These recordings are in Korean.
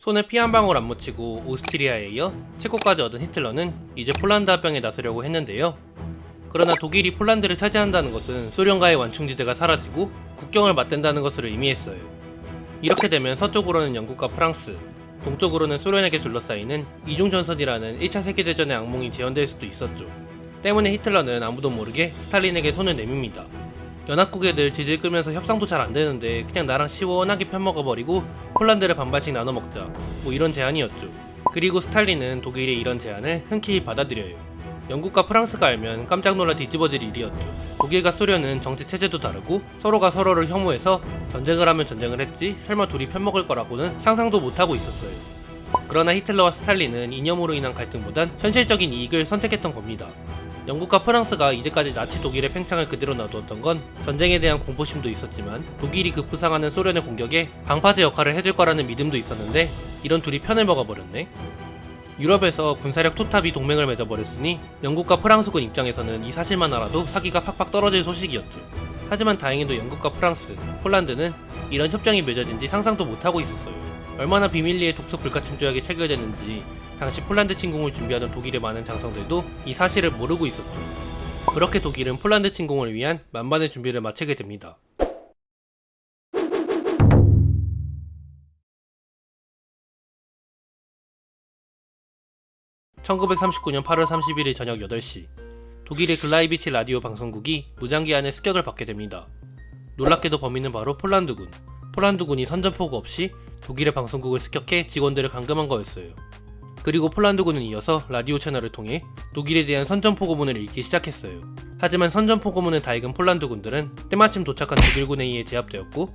손에 피 한 방울 안 묻히고 오스트리아에 이어 체코까지 얻은 히틀러는 이제 폴란드 합병에 나서려고 했는데요. 그러나 독일이 폴란드를 차지한다는 것은 소련과의 완충지대가 사라지고 국경을 맞댄다는 것을 의미했어요. 이렇게 되면 서쪽으로는 영국과 프랑스, 동쪽으로는 소련에게 둘러싸이는 이중전선이라는 1차 세계대전의 악몽이 재현될 수도 있었죠. 때문에 히틀러는 아무도 모르게 스탈린에게 손을 내밉니다. 연합국에 늘 질질 끌면서 협상도 잘 안되는데 그냥 나랑 시원하게 편먹어버리고 폴란드를 반반씩 나눠 먹자, 뭐 이런 제안이었죠. 그리고 스탈린은 독일의 이런 제안을 흔쾌히 받아들여요. 영국과 프랑스가 알면 깜짝 놀라 뒤집어질 일이었죠. 독일과 소련은 정치 체제도 다르고 서로가 서로를 혐오해서 전쟁을 하면 전쟁을 했지 설마 둘이 편먹을 거라고는 상상도 못하고 있었어요. 그러나 히틀러와 스탈린은 이념으로 인한 갈등보단 현실적인 이익을 선택했던 겁니다. 영국과 프랑스가 이제까지 나치 독일의 팽창을 그대로 놔두었던 건 전쟁에 대한 공포심도 있었지만 독일이 급부상하는 소련의 공격에 방파제 역할을 해줄 거라는 믿음도 있었는데 이런 둘이 편을 먹어버렸네. 유럽에서 군사력 투탑이 동맹을 맺어버렸으니 영국과 프랑스군 입장에서는 이 사실만 알아도 사기가 팍팍 떨어질 소식이었죠. 하지만 다행히도 영국과 프랑스, 폴란드는 이런 협정이 맺어진 지 상상도 못하고 있었어요. 얼마나 비밀리에 독소 불가침 조약이 체결됐는지 당시 폴란드 침공을 준비하던 독일의 많은 장성들도 이 사실을 모르고 있었죠. 그렇게 독일은 폴란드 침공을 위한 만반의 준비를 마치게 됩니다. (1939년 8월 31일) 저녁 8시 독일의 글라이비치 라디오 방송국이 무장기 안에 습격을 받게 됩니다. 놀랍게도 범인은 바로 폴란드군. 폴란드군이 선전포고 없이 독일의 방송국을 습격해 직원들을 감금한 거였어요. 그리고 폴란드군은 이어서 라디오 채널을 통해 독일에 대한 선전포고문을 읽기 시작했어요. 하지만 선전포고문을 다 읽은 폴란드군들은 때마침 도착한 독일군에 의해 제압되었고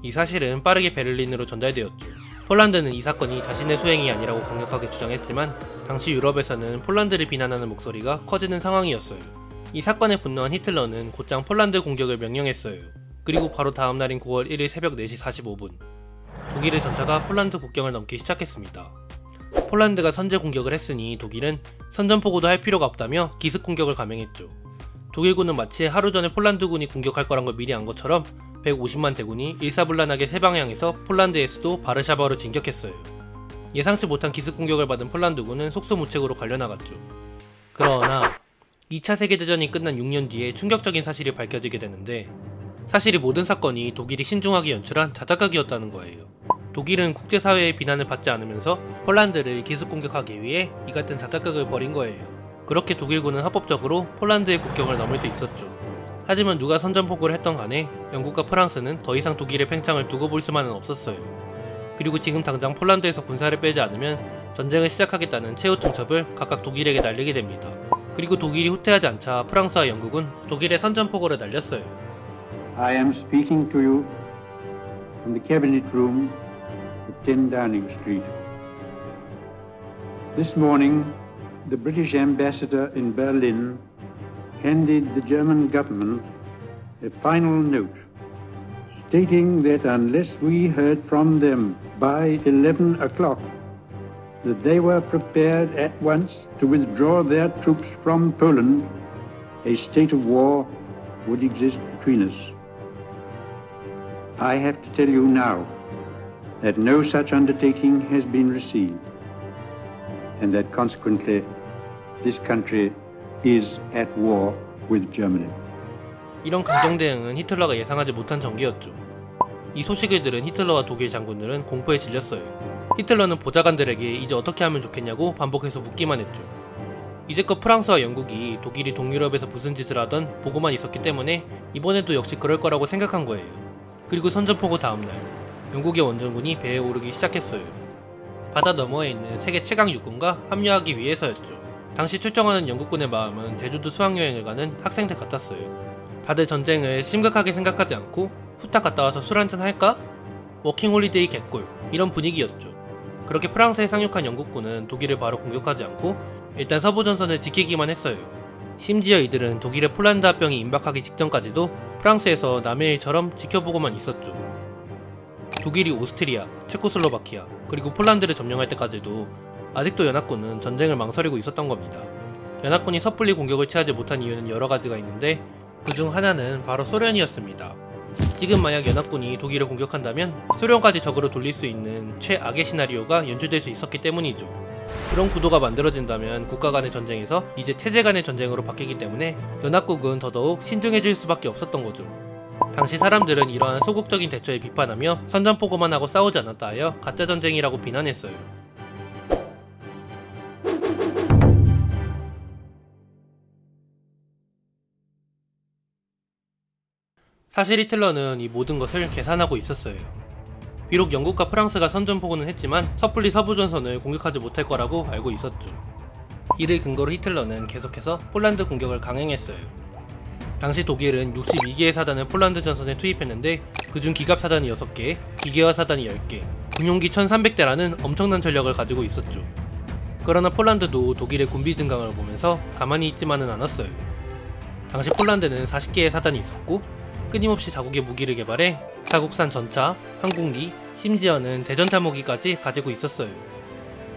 이 사실은 빠르게 베를린으로 전달되었죠. 폴란드는 이 사건이 자신의 소행이 아니라고 강력하게 주장했지만 당시 유럽에서는 폴란드를 비난하는 목소리가 커지는 상황이었어요. 이 사건에 분노한 히틀러는 곧장 폴란드 공격을 명령했어요. 그리고 바로 다음 날인 9월 1일 새벽 4시 45분 독일의 전차가 폴란드 국경을 넘기 시작했습니다. 폴란드가 선제 공격을 했으니 독일은 선전포고도 할 필요가 없다며 기습 공격을 감행했죠. 독일군은 마치 하루 전에 폴란드군이 공격할 거란 걸 미리 안 것처럼 150만 대군이 일사불란하게 세 방향에서 폴란드의 수도 바르샤바로 진격했어요. 예상치 못한 기습 공격을 받은 폴란드군은 속수무책으로 갈려나갔죠. 그러나 2차 세계대전이 끝난 6년 뒤에 충격적인 사실이 밝혀지게 되는데 사실 이 모든 사건이 독일이 신중하게 연출한 자작극이었다는 거예요. 독일은 국제사회의 비난을 받지 않으면서 폴란드를 기습 공격하기 위해 이 같은 자작극을 벌인 거예요. 그렇게 독일군은 합법적으로 폴란드의 국경을 넘을 수 있었죠. 하지만 누가 선전포고를 했던 간에 영국과 프랑스는 더 이상 독일의 팽창을 두고 볼 수만은 없었어요. 그리고 지금 당장 폴란드에서 군사를 빼지 않으면 전쟁을 시작하겠다는 최후 통첩을 각각 독일에게 날리게 됩니다. 그리고 독일이 후퇴하지 않자 프랑스와 영국은 독일의 선전포고를 날렸어요. I am speaking to you from the cabinet room of 10 Downing Street. This morning, the British ambassador in Berlin handed the German government a final note stating that unless we heard from them by 11 o'clock, that they were prepared at once to withdraw their troops from Poland, a state of war would exist between us. I have to tell you now that no such undertaking has been received, and that consequently this country is at war with Germany. 이런 강경 대응은 히틀러가 예상하지 못한 전개였죠. 이 소식을 들은 히틀러와 독일 장군들은 공포에 질렸어요. 히틀러는 보좌관들에게 이제 어떻게 하면 좋겠냐고 반복해서 묻기만 했죠. 이제껏 프랑스와 영국이 독일이 동유럽에서 무슨 짓을 하던 보고만 있었기 때문에 이번에도 역시 그럴 거라고 생각한 거예요. 그리고 선전포고 다음날 영국의 원정군이 배에 오르기 시작했어요. 바다 너머에 있는 세계 최강 육군과 합류하기 위해서였죠. 당시 출정하는 영국군의 마음은 제주도 수학여행을 가는 학생들 같았어요. 다들 전쟁을 심각하게 생각하지 않고 후딱 갔다 와서 술 한잔 할까? 워킹홀리데이 개꿀, 이런 분위기였죠. 그렇게 프랑스에 상륙한 영국군은 독일을 바로 공격하지 않고 일단 서부 전선을 지키기만 했어요. 심지어 이들은 독일의 폴란드 합병이 임박하기 직전까지도 프랑스에서 남의 일처럼 지켜보고만 있었죠. 독일이 오스트리아, 체코슬로바키아, 그리고 폴란드를 점령할 때까지도 아직도 연합군은 전쟁을 망설이고 있었던 겁니다. 연합군이 섣불리 공격을 취하지 못한 이유는 여러 가지가 있는데 그중 하나는 바로 소련이었습니다. 지금 만약 연합군이 독일을 공격한다면 소련까지 적으로 돌릴 수 있는 최악의 시나리오가 연출될 수 있었기 때문이죠. 그런 구도가 만들어진다면 국가 간의 전쟁에서 이제 체제 간의 전쟁으로 바뀌기 때문에 연합국은 더더욱 신중해질 수밖에 없었던 거죠. 당시 사람들은 이러한 소극적인 대처에 비판하며 선전포고만 하고 싸우지 않았다 하여 가짜전쟁이라고 비난했어요. 사실 히틀러는 이 모든 것을 계산하고 있었어요. 비록 영국과 프랑스가 선전포고는 했지만 섣불리 서부전선을 공격하지 못할 거라고 알고 있었죠. 이를 근거로 히틀러는 계속해서 폴란드 공격을 강행했어요. 당시 독일은 62개의 사단을 폴란드 전선에 투입했는데 그중 기갑 사단이 6개, 기계화 사단이 10개, 군용기 1300대라는 엄청난 전력을 가지고 있었죠. 그러나 폴란드도 독일의 군비 증강을 보면서 가만히 있지만은 않았어요. 당시 폴란드는 40개의 사단이 있었고 끊임없이 자국의 무기를 개발해 자국산 전차, 항공기, 심지어는 대전차 무기까지 가지고 있었어요.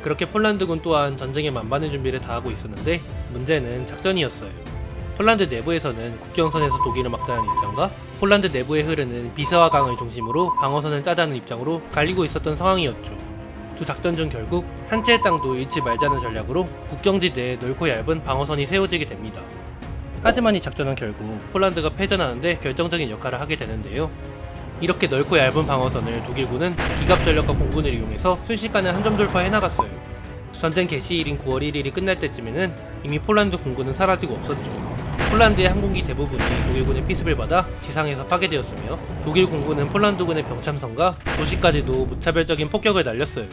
그렇게 폴란드군 또한 전쟁에 만반의 준비를 다하고 있었는데 문제는 작전이었어요. 폴란드 내부에서는 국경선에서 독일을 막자는 입장과 폴란드 내부에 흐르는 비스와 강을 중심으로 방어선을 짜자는 입장으로 갈리고 있었던 상황이었죠. 두 작전 중 결국 한 채의 땅도 잃지 말자는 전략으로 국경지대에 넓고 얇은 방어선이 세워지게 됩니다. 하지만 이 작전은 결국 폴란드가 패전하는데 결정적인 역할을 하게 되는데요. 이렇게 넓고 얇은 방어선을 독일군은 기갑 전력과 공군을 이용해서 순식간에 한 점 돌파해 나갔어요. 전쟁 개시일인 9월 1일이 끝날 때쯤에는 이미 폴란드 공군은 사라지고 없었죠. 폴란드의 항공기 대부분이 독일군의 피습을 받아 지상에서 파괴되었으며 독일 공군은 폴란드군의 병참선과 도시까지도 무차별적인 폭격을 날렸어요.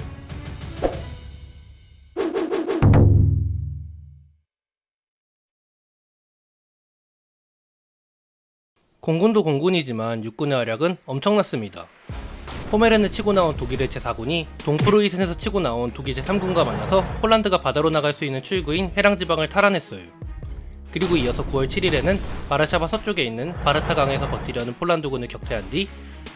공군도 공군이지만 육군의 활약은 엄청났습니다. 포메른을 치고 나온 독일의 제4군이 동프로이센에서 치고 나온 독일 제3군과 만나서 폴란드가 바다로 나갈 수 있는 출구인 해랑지방을 탈환했어요. 그리고 이어서 9월 7일에는 바르샤바 서쪽에 있는 바르타강에서 버티려는 폴란드군을 격퇴한 뒤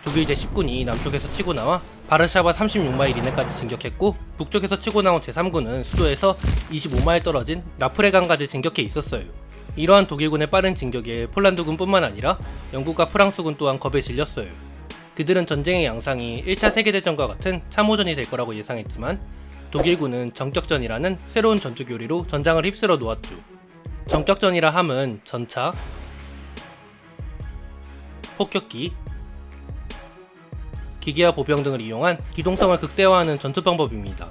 독일 제10군이 남쪽에서 치고 나와 바르샤바 36마일 이내까지 진격했고 북쪽에서 치고 나온 제3군은 수도에서 25마일 떨어진 라프레강까지 진격해 있었어요. 이러한 독일군의 빠른 진격에 폴란드군뿐만 아니라 영국과 프랑스군 또한 겁에 질렸어요. 그들은 전쟁의 양상이 1차 세계대전과 같은 참호전이 될 거라고 예상했지만 독일군은 정격전이라는 새로운 전투 교리로 전장을 휩쓸어 놓았죠. 정격전이라 함은 전차, 폭격기, 기계와 보병 등을 이용한 기동성을 극대화하는 전투 방법입니다.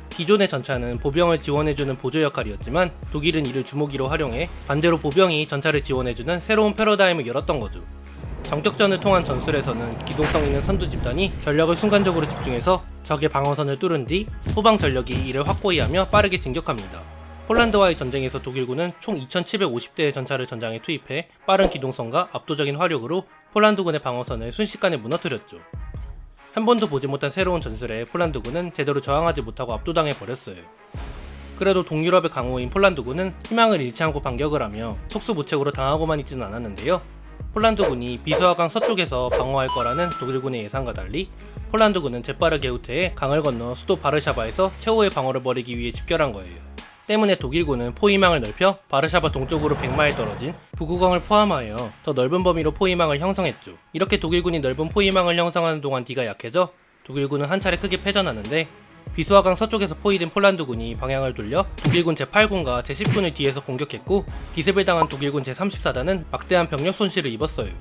기존의 전차는 보병을 지원해주는 보조 역할이었지만 독일은 이를 주무기로 활용해 반대로 보병이 전차를 지원해주는 새로운 패러다임을 열었던 거죠. 정격전을 통한 전술에서는 기동성 있는 선두 집단이 전력을 순간적으로 집중해서 적의 방어선을 뚫은 뒤 후방 전력이 이를 확고히 하며 빠르게 진격합니다. 폴란드와의 전쟁에서 독일군은 총 2750대의 전차를 전장에 투입해 빠른 기동성과 압도적인 화력으로 폴란드군의 방어선을 순식간에 무너뜨렸죠. 한 번도 보지 못한 새로운 전술에 폴란드군은 제대로 저항하지 못하고 압도당해 버렸어요. 그래도 동유럽의 강호인 폴란드군은 희망을 잃지 않고 반격을 하며 속수무책으로 당하고만 있지는 않았는데요. 폴란드군이 비스와강 서쪽에서 방어할 거라는 독일군의 예상과 달리 폴란드군은 재빠르게 후퇴해 강을 건너 수도 바르샤바에서 최후의 방어를 벌이기 위해 집결한 거예요. 때문에 독일군은 포위망을 넓혀 바르샤바 동쪽으로 100마일 떨어진 부구강을 포함하여 더 넓은 범위로 포위망을 형성했죠. 이렇게 독일군이 넓은 포위망을 형성하는 동안 뒤가 약해져 독일군은 한 차례 크게 패전하는데 비스와강 서쪽에서 포위된 폴란드군이 방향을 돌려 독일군 제8군과 제10군을 뒤에서 공격했고 기습을 당한 독일군 제34단은 막대한 병력 손실을 입었어요.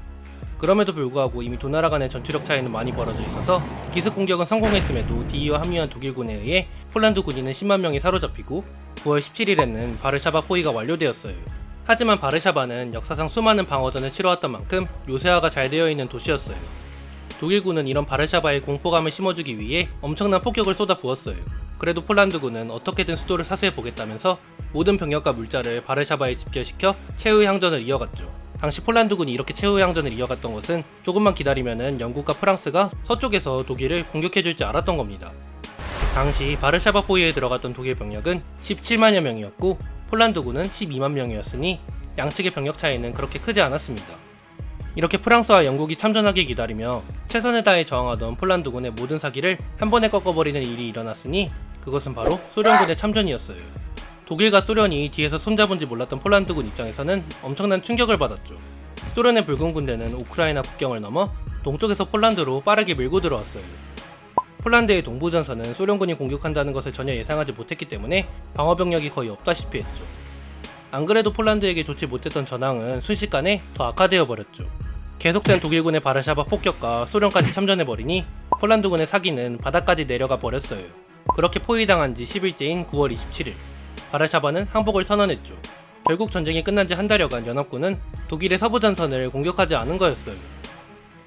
그럼에도 불구하고 이미 두 나라 간의 전투력 차이는 많이 벌어져 있어서 기습 공격은 성공했음에도 뒤이어 합류한 독일군에 의해 폴란드 군인은 10만 명이 사로잡히고 9월 17일에는 바르샤바 포위가 완료되었어요. 하지만 바르샤바는 역사상 수많은 방어전을 치러왔던 만큼 요새화가 잘 되어 있는 도시였어요. 독일군은 이런 바르샤바에 공포감을 심어주기 위해 엄청난 폭격을 쏟아부었어요. 그래도 폴란드군은 어떻게든 수도를 사수해보겠다면서 모든 병력과 물자를 바르샤바에 집결시켜 최후의 항전을 이어갔죠. 당시 폴란드군이 이렇게 최후의 항전을 이어갔던 것은 조금만 기다리면은 영국과 프랑스가 서쪽에서 독일을 공격해줄지 알았던 겁니다. 당시 바르샤바 포위에 들어갔던 독일 병력은 17만여 명이었고 폴란드군은 12만 명이었으니 양측의 병력 차이는 그렇게 크지 않았습니다. 이렇게 프랑스와 영국이 참전하길 기다리며 최선을 다해 저항하던 폴란드군의 모든 사기를 한 번에 꺾어버리는 일이 일어났으니 그것은 바로 소련군의 참전이었어요. 독일과 소련이 뒤에서 손잡은지 몰랐던 폴란드군 입장에서는 엄청난 충격을 받았죠. 소련의 붉은 군대는 우크라이나 국경을 넘어 동쪽에서 폴란드로 빠르게 밀고 들어왔어요. 폴란드의 동부전선은 소련군이 공격한다는 것을 전혀 예상하지 못했기 때문에 방어병력이 거의 없다시피 했죠. 안 그래도 폴란드에게 좋지 못했던 전황은 순식간에 더 악화되어 버렸죠. 계속된 독일군의 바르샤바 폭격과 소련까지 참전해버리니 폴란드군의 사기는 바다까지 내려가 버렸어요. 그렇게 포위당한 지 10일째인 9월 27일, 바르샤바는 항복을 선언했죠. 결국 전쟁이 끝난 지 한 달여간 연합군은 독일의 서부전선을 공격하지 않은 거였어요.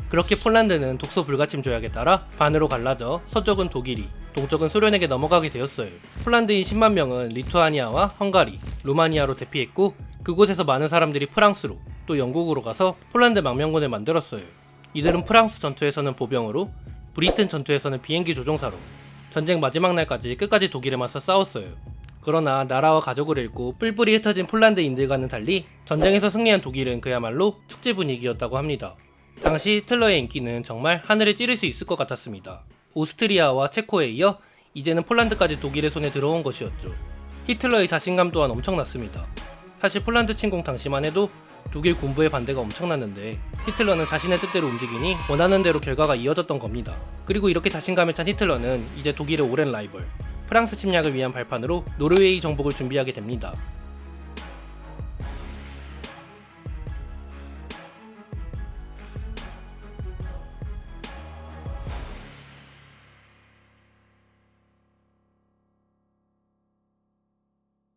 그렇게 폴란드는 독소 불가침 조약에 따라 반으로 갈라져 서쪽은 독일이, 동쪽은 소련에게 넘어가게 되었어요. 폴란드인 10만 명은 리투아니아와 헝가리, 루마니아로 대피했고 그곳에서 많은 사람들이 프랑스로 또 영국으로 가서 폴란드 망명군을 만들었어요. 이들은 프랑스 전투에서는 보병으로, 브리튼 전투에서는 비행기 조종사로 전쟁 마지막 날까지 끝까지 독일에 맞서 싸웠어요. 그러나 나라와 가족을 잃고 뿔뿔이 흩어진 폴란드인들과는 달리 전쟁에서 승리한 독일은 그야말로 축제 분위기였다고 합니다. 당시 히틀러의 인기는 정말 하늘을 찌를 수 있을 것 같았습니다. 오스트리아와 체코에 이어 이제는 폴란드까지 독일의 손에 들어온 것이었죠. 히틀러의 자신감 또한 엄청났습니다. 사실 폴란드 침공 당시만 해도 독일 군부의 반대가 엄청났는데 히틀러는 자신의 뜻대로 움직이니 원하는 대로 결과가 이어졌던 겁니다. 그리고 이렇게 자신감에 찬 히틀러는 이제 독일의 오랜 라이벌 프랑스 침략을 위한 발판으로 노르웨이 정복을 준비하게 됩니다.